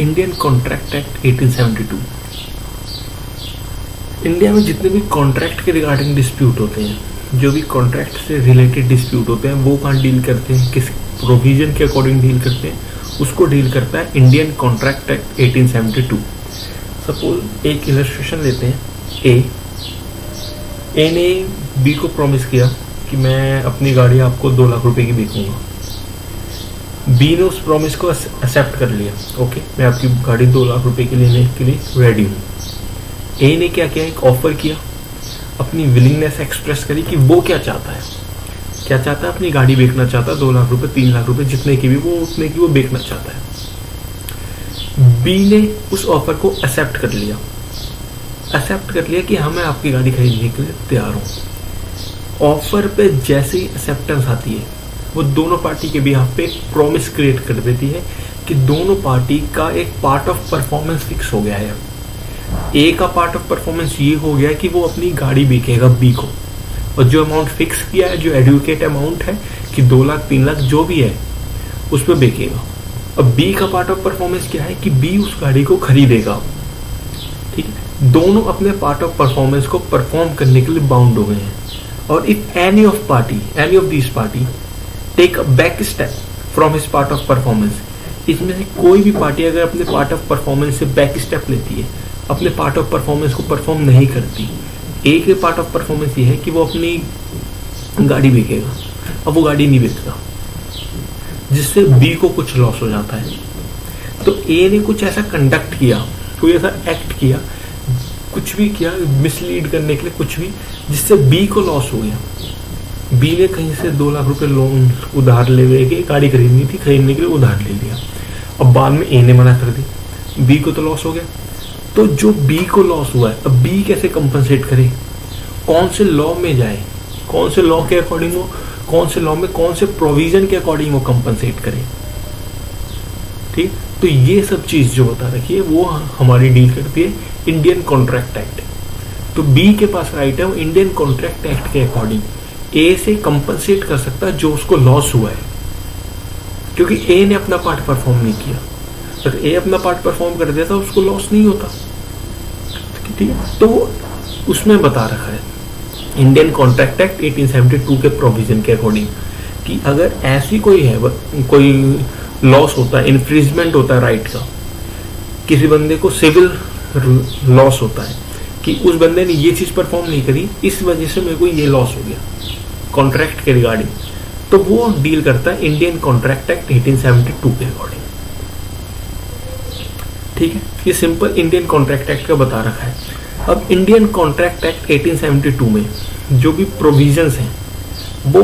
Indian contract act 1872। India में जितने भी कॉन्ट्रैक्ट के रिगार्डिंग डिस्प्यूट होते हैं, जो भी कॉन्ट्रैक्ट से रिलेटेड डिस्प्यूट होते हैं, वो कहाँ डील करते हैं, किस प्रोविजन के अकॉर्डिंग डील करते हैं, उसको डील करता है इंडियन कॉन्ट्रैक्ट एक्ट 1872। सपोज एक इलस्ट्रेशन लेते हैं। ए ने बी को प्रॉमिस किया कि मैं अपनी गाड़ी आपको 2 लाख रुपए की बेचूंगा। बी ने उस प्रॉमिस को एक्सेप्ट कर लिया। ओके, मैं आपकी गाड़ी 2 लाख रुपए की लेने के लिए रेडी हूँ। ए ने क्या किया, एक ऑफर किया, अपनी विलिंगनेस एक्सप्रेस करी कि वो क्या चाहता है, अपनी गाड़ी बेचना चाहता है। 2 लाख रुपए, 3 लाख रुपए, जितने की भी वो, उतने की वो बेचना चाहता है। बी ने उस ऑफर को एक्सेप्ट कर लिया कि हाँ, मैं आपकी गाड़ी खरीदने के लिए तैयार हूँ। ऑफर पे जैसे ही एक्सेप्टेंस आती है, वो दोनों पार्टी के बिहाफ पे एक प्रॉमिस क्रिएट कर देती है कि दोनों पार्टी का एक पार्ट ऑफ परफॉर्मेंस फिक्स हो गया है। ए का पार्ट ऑफ परफॉर्मेंस ये हो गया कि वो अपनी गाड़ी बेचेगा बी को, और जो अमाउंट फिक्स किया है, जो एडुकेट अमाउंट है कि 2 लाख 3 लाख जो भी है, उस पर बेचेगा। अब बी का पार्ट ऑफ परफॉर्मेंस क्या है कि बी उस गाड़ी को खरीदेगा। ठीक है, दोनों अपने पार्ट ऑफ परफॉर्मेंस को परफॉर्म करने के लिए बाउंड हो गए हैं। और if any of this party take a back step from his part of performance, इसमें से कोई भी पार्टी अगर अपने पार्ट ऑफ परफॉर्मेंस से बैक स्टेप लेती है, अपने पार्ट ऑफ परफॉर्मेंस को परफॉर्म नहीं करती, ए के पार्ट ऑफ परफॉर्मेंस ये है कि वो अपनी गाड़ी बेचेगा। अब वो गाड़ी नहीं बेचता, जिससे बी को कुछ लॉस हो जाता है। तो ए ने कुछ ऐसा कंडक्ट किया, कोई ऐसा एक्ट किया, कुछ भी किया मिसलीड करने के लिए, कुछ भी, जिससे बी को लॉस हो गया। बी ने कहीं से 2 लाख रुपए लोन उधार ले के गाड़ी खरीदनी थी, खरीदने के लिए उधार ले लिया। अब बाद में ए ने मना कर दी, बी को तो लॉस हो गया। तो जो बी को लॉस हुआ है, अब बी कैसे कंपनसेट करे, कौन से लॉ में जाए, कौन से लॉ के अकॉर्डिंग वो, कौन से लॉ में कौन से प्रोविजन के अकॉर्डिंग वो कंपनसेट करे। ठीक, तो ये सब चीज जो बता रखी है वो हमारी डील करती है इंडियन कॉन्ट्रैक्ट एक्ट। तो बी के पास राइट है, वो इंडियन कॉन्ट्रैक्ट एक्ट के अकॉर्डिंग ए से कंपनसेट कर सकता है जो उसको लॉस हुआ है, क्योंकि ए ने अपना पार्ट परफॉर्म नहीं किया। अगर ए अपना पार्ट परफॉर्म कर देता, उसको लॉस नहीं होता। ठीक है, तो उसमें बता रखा है इंडियन कॉन्ट्रैक्ट एक्ट 1872 के प्रोविजन के अकॉर्डिंग कि अगर ऐसी कोई लॉस होता है, इन्फ्रिजमेंट होता है राइट का, किसी बंदे को सिविल लॉस होता है कि उस बंदे ने ये चीज परफॉर्म नहीं करी, इस वजह से मेरे को ये लॉस हो गया कॉन्ट्रैक्ट के रिगार्डिंग, तो वो डील करता है इंडियन कॉन्ट्रैक्ट एक्ट 1872 के अकॉर्डिंग। ठीक है, ये सिंपल इंडियन कॉन्ट्रैक्ट एक्ट का बता रखा है। अब इंडियन कॉन्ट्रैक्ट एक्ट 1872 में जो भी प्रोविजंस हैं, वो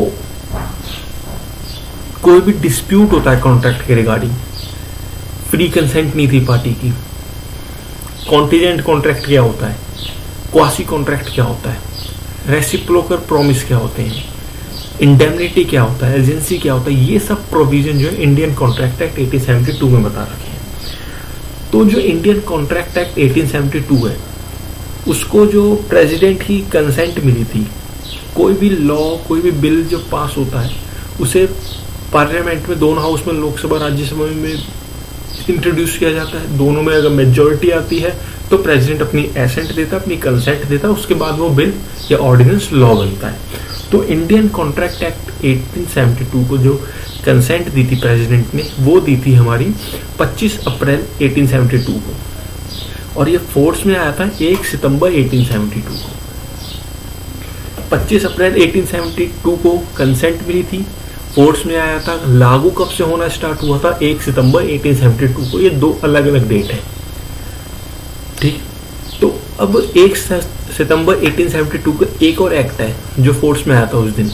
कोई भी डिस्प्यूट होता है कॉन्ट्रैक्ट के रिगार्डिंग, फ्री कंसेंट नहीं थी पार्टी की, कॉन्टिजेंट कॉन्ट्रैक्ट क्या होता है, क्वासी कॉन्ट्रैक्ट क्या होता है, रेसिप्रोकल प्रॉमिस क्या होते हैं, इंडेमनिटी क्या होता है, एजेंसी क्या होता है, ये सब प्रोविजन जो है इंडियन कॉन्ट्रैक्ट एक्ट 1872 में बता रखे हैं। तो जो इंडियन कॉन्ट्रैक्ट एक्ट 1872 है, उसको जो प्रेसिडेंट की कंसेंट मिली थी, कोई भी लॉ, कोई भी बिल जो पास होता है, उसे पार्लियामेंट में, दोनों हाउस में, लोकसभा राज्यसभा में इंट्रोड्यूस किया जाता है। दोनों में अगर मेजॉरिटी आती है तो प्रेसिडेंट अपनी एसेंट देता है, अपनी कंसेंट देता है, उसके बाद वो बिल या ऑर्डिनेंस लॉ बनता है। तो इंडियन कॉन्ट्रैक्ट एक्ट 1872 को जो कंसेंट दी थी प्रेसिडेंट ने, वो दी थी हमारी 25 अप्रैल 1872 को, और ये फोर्स में आया था 1 सितंबर 1872 को। 25 अप्रैल 1872 को कंसेंट मिली थी, फोर्स में आया था, लागू कब से होना स्टार्ट हुआ था, 1 सितंबर 1872 को। ये 2 अलग अलग डेट है। ठीक, तो अब 1 सितंबर 1872 को एक और एक्ट है जो फोर्स में आया था उस दिन,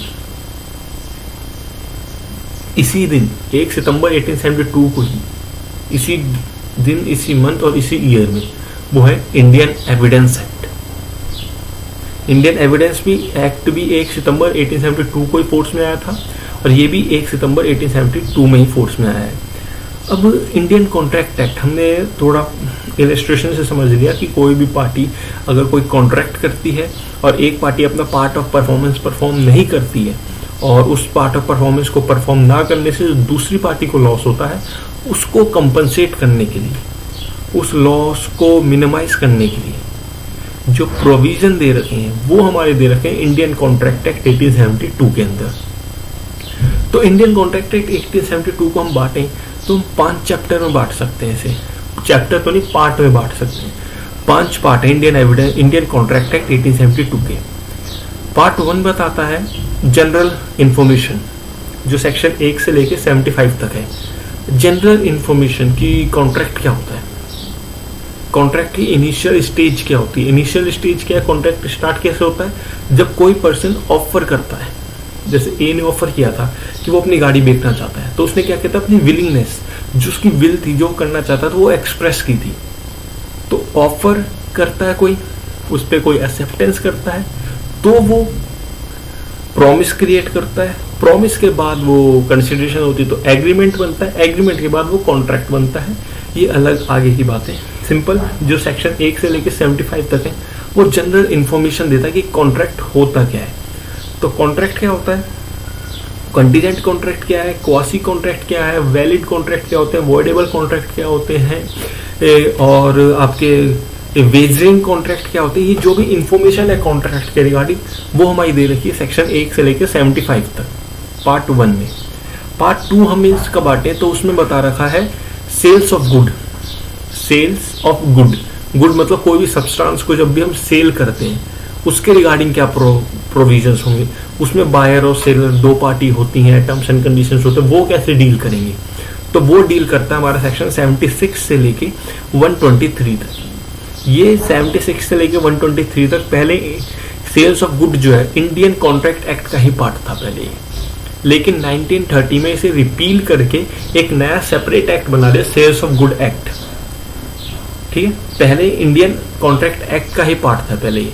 इसी दिन 1 सितंबर 1872 को ही, इसी दिन, इसी मंथ और इसी ईयर में, वो है Indian evidence act. Indian evidence भी एक्ट भी 1 सितंबर 1872 को ही फोर्स में आया था, और ये भी 1 सितंबर 1872 में ही फोर्स में आया है। अब इंडियन कॉन्ट्रैक्ट एक्ट हमने थोड़ा इलस्ट्रेशन से समझ लिया कि कोई भी पार्टी अगर कोई कॉन्ट्रैक्ट करती है और एक पार्टी अपना पार्ट ऑफ परफॉर्मेंस परफॉर्म नहीं करती है, और उस पार्ट ऑफ परफॉर्मेंस को परफॉर्म ना करने से जो दूसरी पार्टी को लॉस होता है, उसको कंपनसेट करने के लिए उस लॉस को मिनिमाइज करने के लिए जो प्रोविजन दे रखे हैं वो हमारे दे रखे हैं इंडियन कॉन्ट्रैक्ट एक्ट 1872 के अंदर। तो इंडियन कॉन्ट्रैक्ट एक्ट 1872 को हम बांटें तो हम 5 चैप्टर में बांट सकते हैं इसे। चैप्टर तो नहीं, पार्ट में बांट सकते हैं। 5 पार्ट है इंडियन कॉन्ट्रैक्ट एक्ट 1872 के। पार्ट 1 बताता है जनरल इंफॉर्मेशन, जो सेक्शन 1 से लेके 75 तक है। जनरल इंफॉर्मेशन की कॉन्ट्रैक्ट क्या होता है, कॉन्ट्रैक्ट की इनिशियल स्टेज क्या होती है। इनिशियल स्टेज क्या है, कॉन्ट्रैक्ट स्टार्ट कैसे होता है, जब कोई पर्सन ऑफर करता है। जैसे ए ने ऑफर किया था कि वो अपनी गाड़ी बेचना चाहता है, तो उसने क्या किया था, अपनी विलिंगनेस, जो उसकी विल थी, जो करना चाहता था वो एक्सप्रेस की थी। तो ऑफर करता है कोई, उस पर कोई एक्सेप्टेंस करता है, तो वो प्रॉमिस क्रिएट करता है। प्रॉमिस के बाद वो कंसिडरेशन होती है तो एग्रीमेंट बनता है। एग्रीमेंट के बाद वो कॉन्ट्रैक्ट बनता है। ये अलग आगे की बात है। सिंपल जो सेक्शन 1 से लेकर 75 तक है वो जनरल इंफॉर्मेशन देता है कि कॉन्ट्रैक्ट होता क्या है। तो कॉन्ट्रैक्ट क्या होता है, कंटीजेंट कॉन्ट्रैक्ट क्या है, क्वासी कॉन्ट्रैक्ट क्या है, वैलिड कॉन्ट्रैक्ट क्या होते हैं, वॉइडेबल कॉन्ट्रैक्ट क्या होते हैं, और आपके वेजरिंग कॉन्ट्रैक्ट क्या होते हैं। ये जो भी इंफॉर्मेशन है कॉन्ट्रैक्ट के रिगार्डिंग वो हमारी दे रखी है सेक्शन 1 से लेकर 75 तक पार्ट 1 में। पार्ट 2 हम इसका बांटे तो उसमें बता रखा है sales of good. Sales of good, good मतलब कोई भी सब्सटेंस को जब भी हम सेल करते हैं उसके रिगार्डिंग क्या प्रोविजंस होंगे। उसमें बायर और सेलर 2 पार्टी होती हैं, टर्म्स एंड कंडीशंस होते हैं, वो कैसे डील करेंगे। तो वो डील करता है हमारा सेक्शन 76 से लेके 123 तक। ये 76 से लेके 123 तक पहले सेल्स ऑफ गुड जो है इंडियन कॉन्ट्रैक्ट एक्ट का ही पार्ट था पहले, लेकिन 1930 में इसे रिपील करके एक नया सेपरेट एक्ट बना दिया, सेल्स ऑफ गुड एक्ट। ठीक है, पहले इंडियन कॉन्ट्रैक्ट एक्ट का ही पार्ट था पहले ये,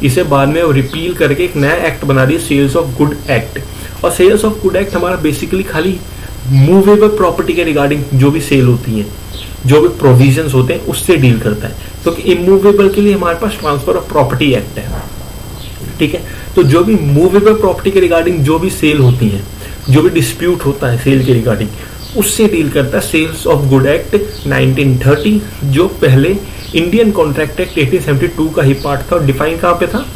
इसे बाद में रिपील करके एक नया एक्ट बना दिया, सेल्स ऑफ गुड एक्ट। और सेल्स ऑफ गुड एक्ट हमारा बेसिकली खाली मूवेबल प्रॉपर्टी के रिगार्डिंग जो भी सेल होती है, जो भी प्रोविजंस होते हैं उससे डील करता है। क्योंकि तो इमूवेबल के लिए हमारे पास ट्रांसफर ऑफ प्रॉपर्टी एक्ट है। ठीक है, तो जो भी मूवेबल प्रॉपर्टी के रिगार्डिंग जो भी सेल होती है, जो भी डिस्प्यूट होता है सेल के रिगार्डिंग, उससे डील करता है सेल्स ऑफ गुड एक्ट 1930, जो पहले इंडियन कॉन्ट्रैक्ट एक्ट 1872 का ही पार्ट था। और डिफाइन कहाँ पे था,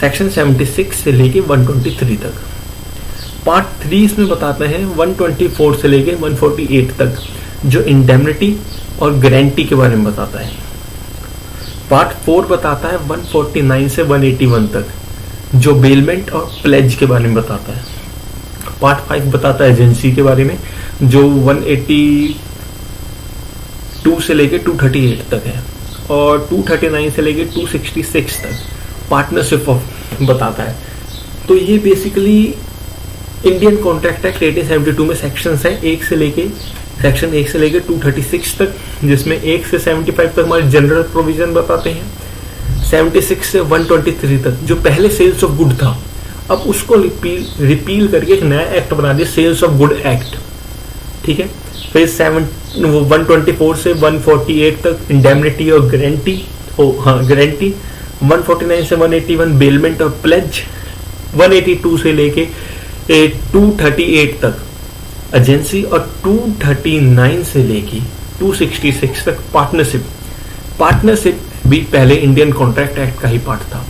सेक्शन 76 से लेके 123 तक। पार्ट 3 इसमें बताते हैं 124 से लेके 148 तक, जो इंडेमनिटी और गारंटी के बारे में बताता है। पार्ट 4 बताता है 149 से 181 तक, जो बेलमेंट और प्लेज के बारे में बताता है। पार्ट 5 बताता है एजेंसी के बारे में, जो 182 से लेके 238 तक है। और 239 से लेके 266 तक पार्टनरशिप ऑफ बताता है। तो ये बेसिकली इंडियन कॉन्ट्रैक्ट एक्ट 1872 में सेक्शंस है, सेक्शन 1 से लेके 236 तक, जिसमें 1 से 75 तक हमारे जनरल प्रोविजन बताते हैं। 76 से 123 तक जो पहले सेल्स ऑफ गुड था, अब उसको रिपील करके एक नया एक्ट बना दिया, सेल्स ऑफ गुड एक्ट। ठीक है, फिर 124 से 148 तक इंडेमनिटी और गारंटी, गारंटी। 149 से 181 बेलमेंट और प्लेज। 182 से लेके 238 तक एजेंसी, और 239 से लेके 266 तक पार्टनरशिप। पार्टनरशिप भी पहले इंडियन कॉन्ट्रैक्ट एक्ट का ही पार्ट था,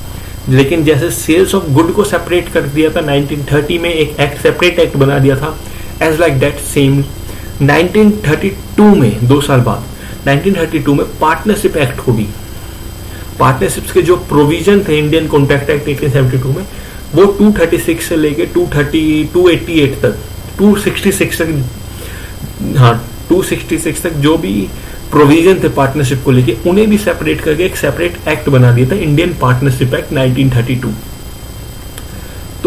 लेकिन जैसे सेल्स ऑफ गुड को सेपरेट कर दिया था 1930 में, एक एक्ट सेपरेट एक्ट बना दिया था, एज लाइक दैट सेम 1932 में 2 साल बाद 1932 में पार्टनरशिप एक्ट को भी, पार्टनरशिप्स के जो प्रोविजन थे इंडियन कॉन्ट्रैक्ट एक्ट 1872 में, वो 236 से लेके 288 तक 266 तक, हाँ 266 तक जो भी प्रोविजन थे पार्टनरशिप को लेके, उन्हें भी सेपरेट करके एक सेपरेट एक्ट बना दिया था, इंडियन पार्टनरशिप एक्ट 1932।